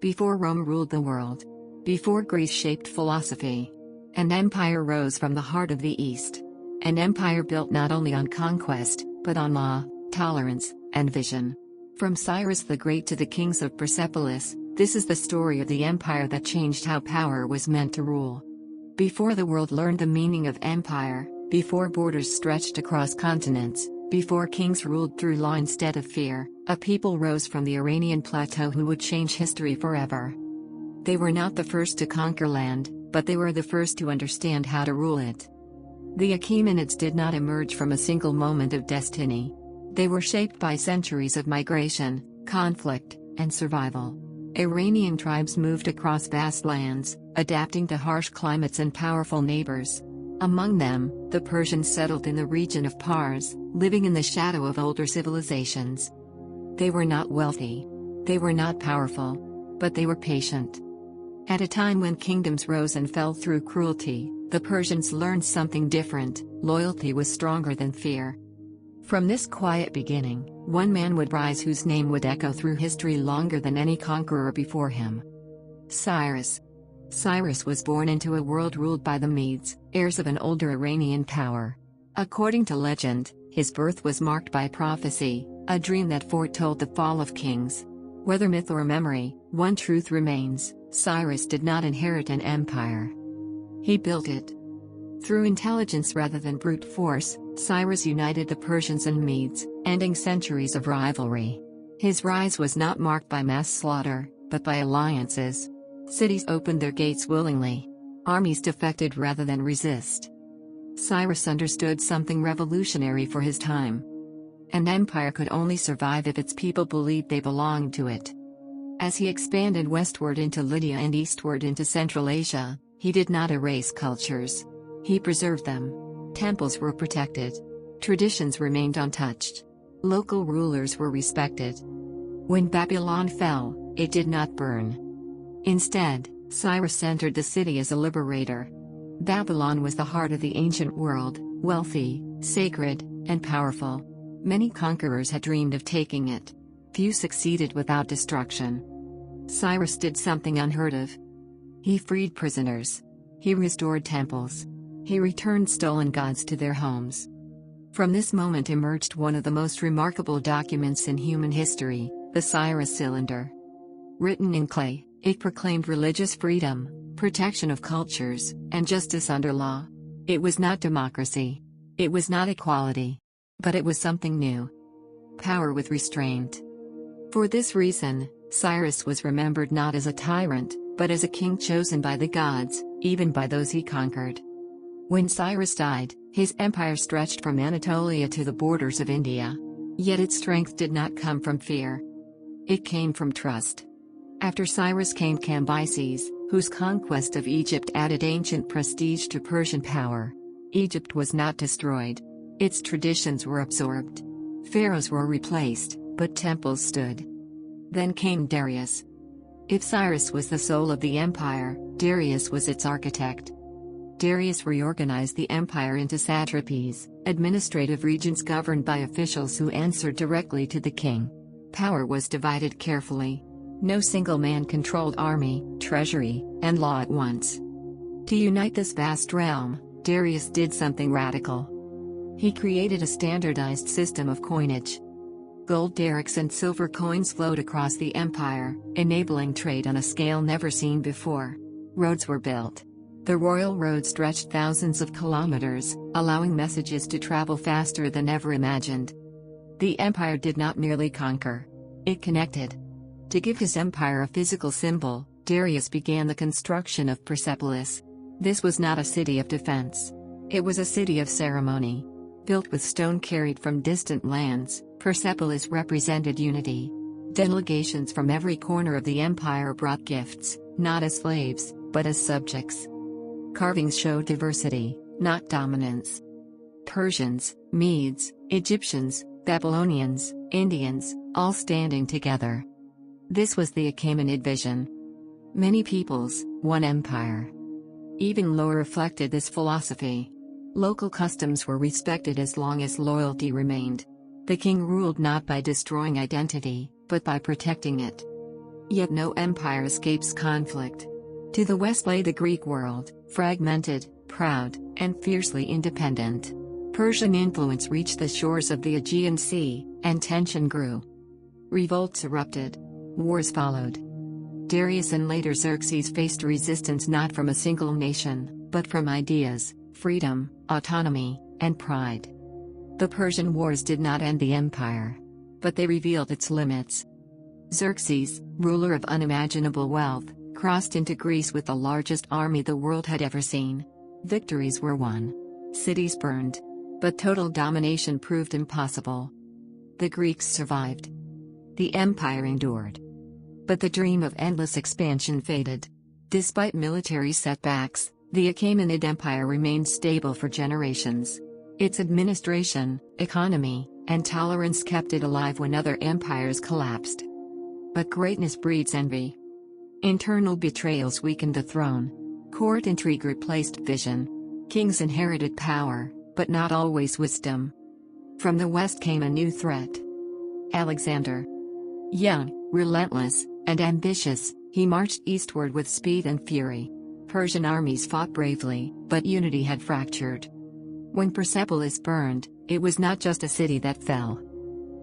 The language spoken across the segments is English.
Before Rome ruled the world. Before Greece shaped philosophy. An empire rose from the heart of the East. An empire built not only on conquest, but on law, tolerance, and vision. From Cyrus the Great to the kings of Persepolis, this is the story of the empire that changed how power was meant to rule. Before the world learned the meaning of empire, before borders stretched across continents, before kings ruled through law instead of fear, a people rose from the Iranian plateau who would change history forever. They were not the first to conquer land, but they were the first to understand how to rule it. The Achaemenids did not emerge from a single moment of destiny. They were shaped by centuries of migration, conflict, and survival. Iranian tribes moved across vast lands, adapting to harsh climates and powerful neighbors. Among them, the Persians settled in the region of Pars, living in the shadow of older civilizations. They were not wealthy. They were not powerful. But they were patient. At a time when kingdoms rose and fell through cruelty, the Persians learned something different: loyalty was stronger than fear. From this quiet beginning, one man would rise whose name would echo through history longer than any conqueror before him. Cyrus. Cyrus was born into a world ruled by the Medes, heirs of an older Iranian power. According to legend, his birth was marked by prophecy, a dream that foretold the fall of kings. Whether myth or memory, one truth remains: Cyrus did not inherit an empire. He built it. Through intelligence rather than brute force, Cyrus united the Persians and Medes, ending centuries of rivalry. His rise was not marked by mass slaughter, but by alliances. Cities opened their gates willingly. Armies defected rather than resist. Cyrus understood something revolutionary for his time. An empire could only survive if its people believed they belonged to it. As he expanded westward into Lydia and eastward into Central Asia, he did not erase cultures. He preserved them. Temples were protected. Traditions remained untouched. Local rulers were respected. When Babylon fell, it did not burn. Instead, Cyrus entered the city as a liberator. Babylon was the heart of the ancient world, wealthy, sacred, and powerful. Many conquerors had dreamed of taking it. Few succeeded without destruction. Cyrus did something unheard of. He freed prisoners. He restored temples. He returned stolen gods to their homes. From this moment emerged one of the most remarkable documents in human history, the Cyrus Cylinder. Written in clay, it proclaimed religious freedom, protection of cultures, and justice under law. It was not democracy. It was not equality. But it was something new. Power with restraint. For this reason, Cyrus was remembered not as a tyrant, but as a king chosen by the gods, even by those he conquered. When Cyrus died, his empire stretched from Anatolia to the borders of India. Yet its strength did not come from fear. It came from trust. After Cyrus came Cambyses, whose conquest of Egypt added ancient prestige to Persian power. Egypt was not destroyed. Its traditions were absorbed. Pharaohs were replaced, but temples stood. Then came Darius. If Cyrus was the soul of the empire, Darius was its architect. Darius reorganized the empire into satrapies, administrative regions governed by officials who answered directly to the king. Power was divided carefully. No single man controlled army, treasury, and law at once. To unite this vast realm, Darius did something radical. He created a standardized system of coinage. Gold darics and silver coins flowed across the empire, enabling trade on a scale never seen before. Roads were built. The royal road stretched thousands of kilometers, allowing messages to travel faster than ever imagined. The empire did not merely conquer. It connected. To give his empire a physical symbol, Darius began the construction of Persepolis. This was not a city of defense. It was a city of ceremony. Built with stone carried from distant lands, Persepolis represented unity. Delegations from every corner of the empire brought gifts, not as slaves, but as subjects. Carvings showed diversity, not dominance. Persians, Medes, Egyptians, Babylonians, Indians, all standing together. This was the Achaemenid vision. Many peoples, one empire. Even law reflected this philosophy. Local customs were respected as long as loyalty remained. The king ruled not by destroying identity, but by protecting it. Yet no empire escapes conflict. To the west lay the Greek world, fragmented, proud, and fiercely independent. Persian influence reached the shores of the Aegean Sea, and tension grew. Revolts erupted. Wars followed. Darius and later Xerxes faced resistance not from a single nation, but from ideas, freedom, autonomy, and pride. The Persian Wars did not end the empire, but they revealed its limits. Xerxes, ruler of unimaginable wealth, crossed into Greece with the largest army the world had ever seen. Victories were won. Cities burned. But total domination proved impossible. The Greeks survived. The empire endured. But the dream of endless expansion faded. Despite military setbacks, the Achaemenid Empire remained stable for generations. Its administration, economy, and tolerance kept it alive when other empires collapsed. But greatness breeds envy. Internal betrayals weakened the throne. Court intrigue replaced vision. Kings inherited power, but not always wisdom. From the west came a new threat. Alexander. Young, relentless, and ambitious, he marched eastward with speed and fury. Persian armies fought bravely, but unity had fractured. When Persepolis burned, it was not just a city that fell.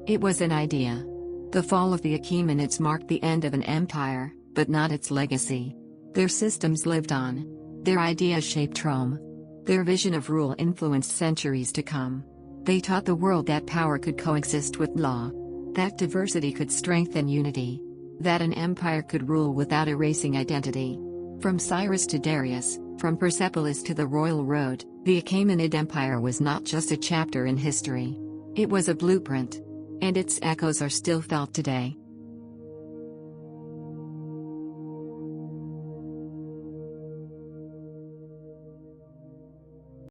It was an idea. The fall of the Achaemenids marked the end of an empire, but not its legacy. Their systems lived on. Their ideas shaped Rome. Their vision of rule influenced centuries to come. They taught the world that power could coexist with law. That diversity could strengthen unity. That an empire could rule without erasing identity. From Cyrus to Darius, from Persepolis to the Royal Road, the Achaemenid Empire was not just a chapter in history. It was a blueprint. And its echoes are still felt today.